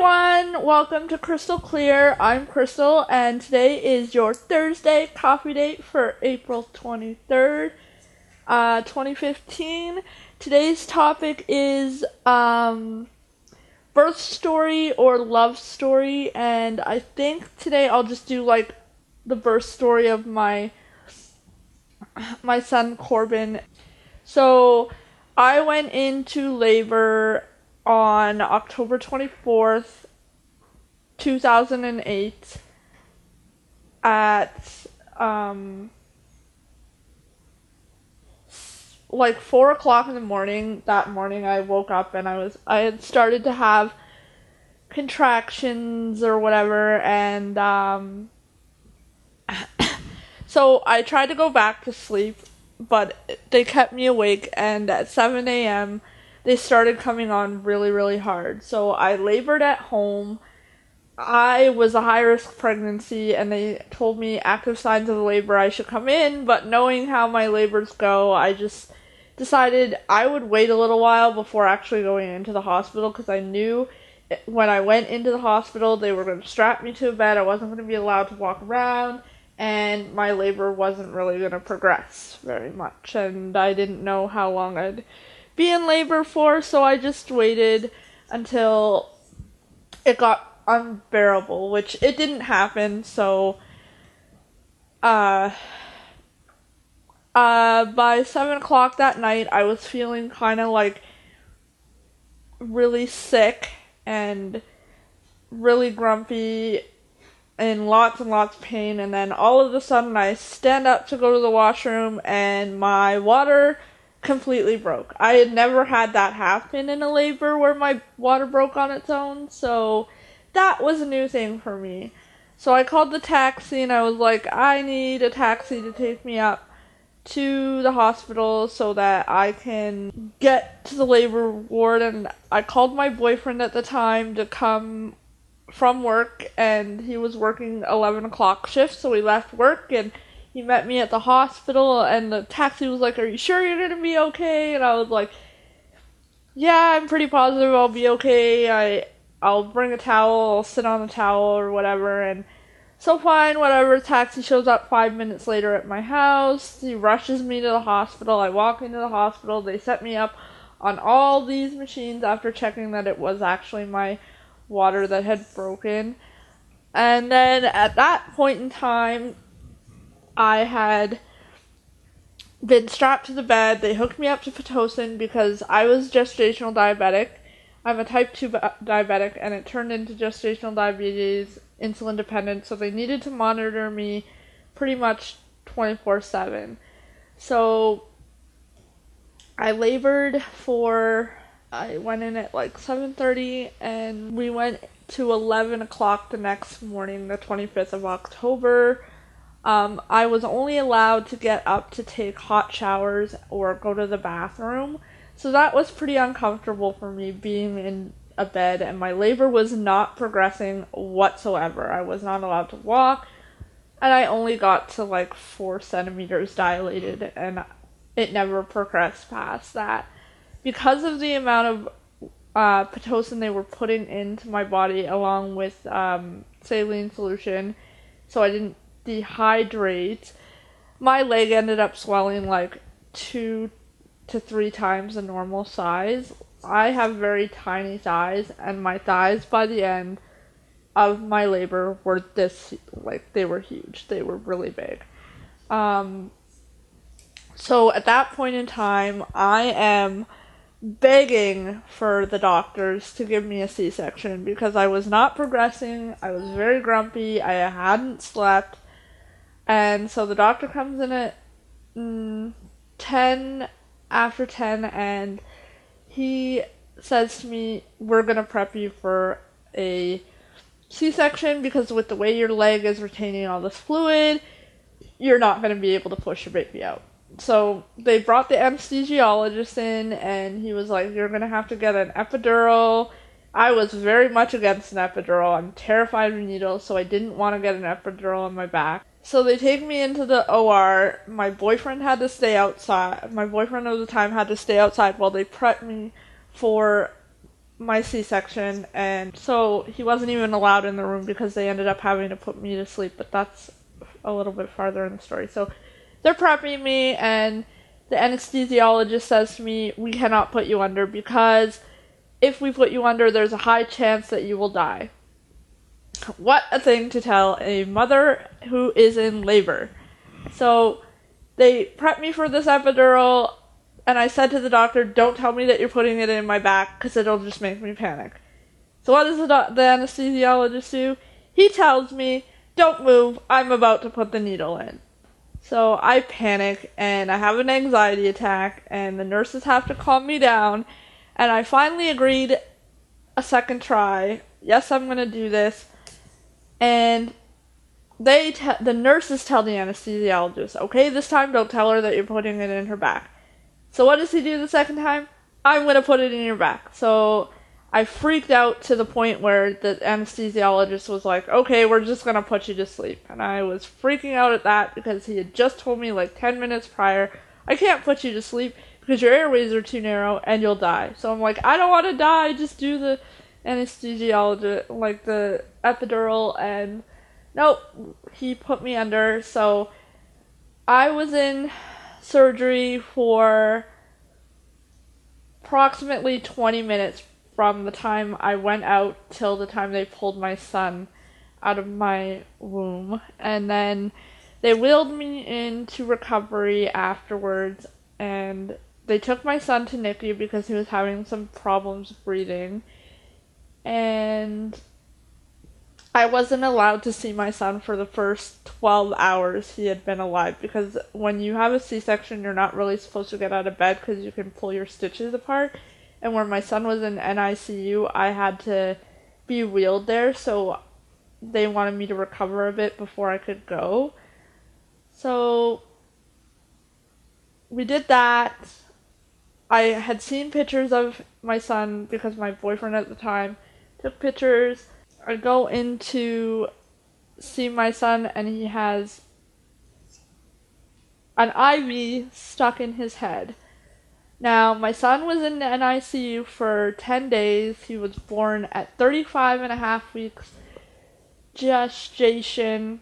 everyone, welcome to Crystal Clear. I'm Crystal, and today is your Thursday coffee date for April 23rd, 2015. Today's topic is birth story or love story, and I think today I'll just do like the birth story of my son Corbin. So I went into labor on October 24th, 2008 at like 4 o'clock in the morning. That morning I woke up and I had started to have contractions or whatever, and so I tried to go back to sleep, but they kept me awake, and at 7 a.m. they started coming on really, really hard. So I labored at home. I was a high-risk pregnancy, and they told me active signs of labor I should come in, but knowing how my labors go, I just decided I would wait a little while before actually going into the hospital, because I knew when I went into the hospital, they were going to strap me to a bed. I wasn't going to be allowed to walk around, and my labor wasn't really going to progress very much, and I didn't know how long I'd be in labor for, so I just waited until it got unbearable, which it didn't happen. So by 7 o'clock that night, I was feeling kind of like really sick and really grumpy and lots of pain, and then all of a sudden I stand up to go to the washroom and my water completely broke. I had never had that happen in a labor where my water broke on its own, so that was a new thing for me. So I called the taxi and I was like, I need a taxi to take me up to the hospital so that I can get to the labor ward, and I called my boyfriend at the time to come from work, and he was working 11 o'clock shift, so we left work and he met me at the hospital, and the taxi was like, are you sure you're gonna be okay? And I was like, yeah, I'm pretty positive I'll be okay. I'll bring a towel, I'll sit on the towel or whatever. And so fine, whatever. Taxi shows up 5 minutes later at my house. He rushes me to the hospital. I walk into the hospital. They set me up on all these machines after checking that it was actually my water that had broken. And then at that point in time, I had been strapped to the bed. They hooked me up to Pitocin because I was gestational diabetic. I'm a type 2 diabetic, and it turned into gestational diabetes, insulin dependent, so they needed to monitor me pretty much 24/7. So I labored I went in at like 7:30, and we went to 11 o'clock the next morning, the 25th of October. I was only allowed to get up to take hot showers or go to the bathroom, so that was pretty uncomfortable for me, being in a bed, and my labor was not progressing whatsoever. I was not allowed to walk, and I only got to like 4 centimeters dilated, and it never progressed past that. Because of the amount of Pitocin they were putting into my body along with saline solution, so I didn't dehydrate, my leg ended up swelling like 2 to 3 times the normal size. I have very tiny thighs, and my thighs by the end of my labor were they were huge. They were really big. So at that point in time, I am begging for the doctors to give me a C-section because I was not progressing. I was very grumpy. I hadn't slept. And so the doctor comes in at 10 after 10, and he says to me, we're going to prep you for a C-section because with the way your leg is retaining all this fluid, you're not going to be able to push your baby out. So they brought the anesthesiologist in, and he was like, you're going to have to get an epidural. I was very much against an epidural. I'm terrified of needles, so I didn't want to get an epidural on my back. So they take me into the OR. My boyfriend had to stay outside. My boyfriend at the time had to stay outside while they prepped me for my C-section, and so he wasn't even allowed in the room because they ended up having to put me to sleep, but that's a little bit farther in the story. So they're prepping me, and the anesthesiologist says to me, we cannot put you under because if we put you under, there's a high chance that you will die. What a thing to tell a mother who is in labor. So they prepped me for this epidural, and I said to the doctor, don't tell me that you're putting it in my back because it'll just make me panic. So what does the anesthesiologist do? He tells me, don't move, I'm about to put the needle in. So I panic, and I have an anxiety attack, and the nurses have to calm me down, and I finally agreed a second try. Yes, I'm going to do this. And the nurses tell the anesthesiologist, okay, this time don't tell her that you're putting it in her back. So what does he do the second time? I'm going to put it in your back. So I freaked out to the point where the anesthesiologist was like, okay, we're just going to put you to sleep. And I was freaking out at that because he had just told me like 10 minutes prior, I can't put you to sleep because your airways are too narrow and you'll die. So I'm like, I don't want to die, just do the anesthesiologist, like the epidural, and nope, he put me under. So I was in surgery for approximately 20 minutes from the time I went out till the time they pulled my son out of my womb, and then they wheeled me into recovery afterwards, and they took my son to NICU because he was having some problems breathing. And I wasn't allowed to see my son for the first 12 hours he had been alive, because when you have a C-section, you're not really supposed to get out of bed because you can pull your stitches apart. And when my son was in NICU, I had to be wheeled there, so they wanted me to recover a bit before I could go. So we did that. I had seen pictures of my son because my boyfriend at the time took pictures. I go in to see my son, and he has an IV stuck in his head. Now, my son was in the NICU for 10 days. He was born at 35 and a half weeks gestation,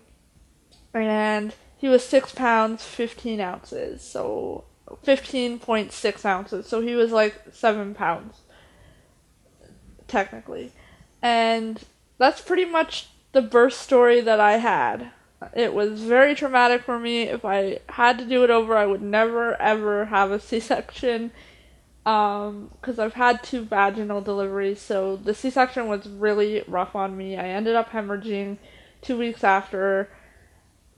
and he was 6 pounds, 15 ounces, so 15.6 ounces. So he was like 7 pounds, technically. And that's pretty much the birth story that I had. It was very traumatic for me. If I had to do it over, I would never ever have a C-section, because I've had 2 vaginal deliveries, so the C-section was really rough on me. I ended up hemorrhaging 2 weeks after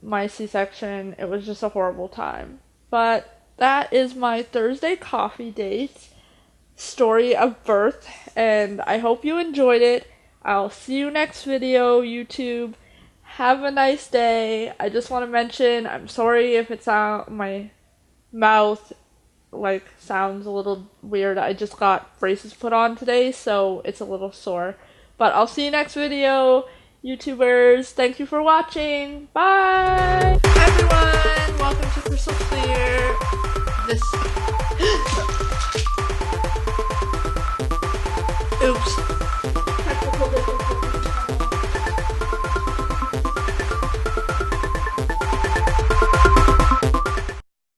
my C-section. It was just a horrible time. But that is my Thursday coffee date story of birth, and I hope you enjoyed it. I'll see you next video, YouTube. Have a nice day. I just want to mention, I'm sorry if it's my mouth sounds a little weird. I just got braces put on today, so it's a little sore. But I'll see you next video, YouTubers. Thank you for watching. Bye! Hi everyone! Welcome to Crystal Clear. This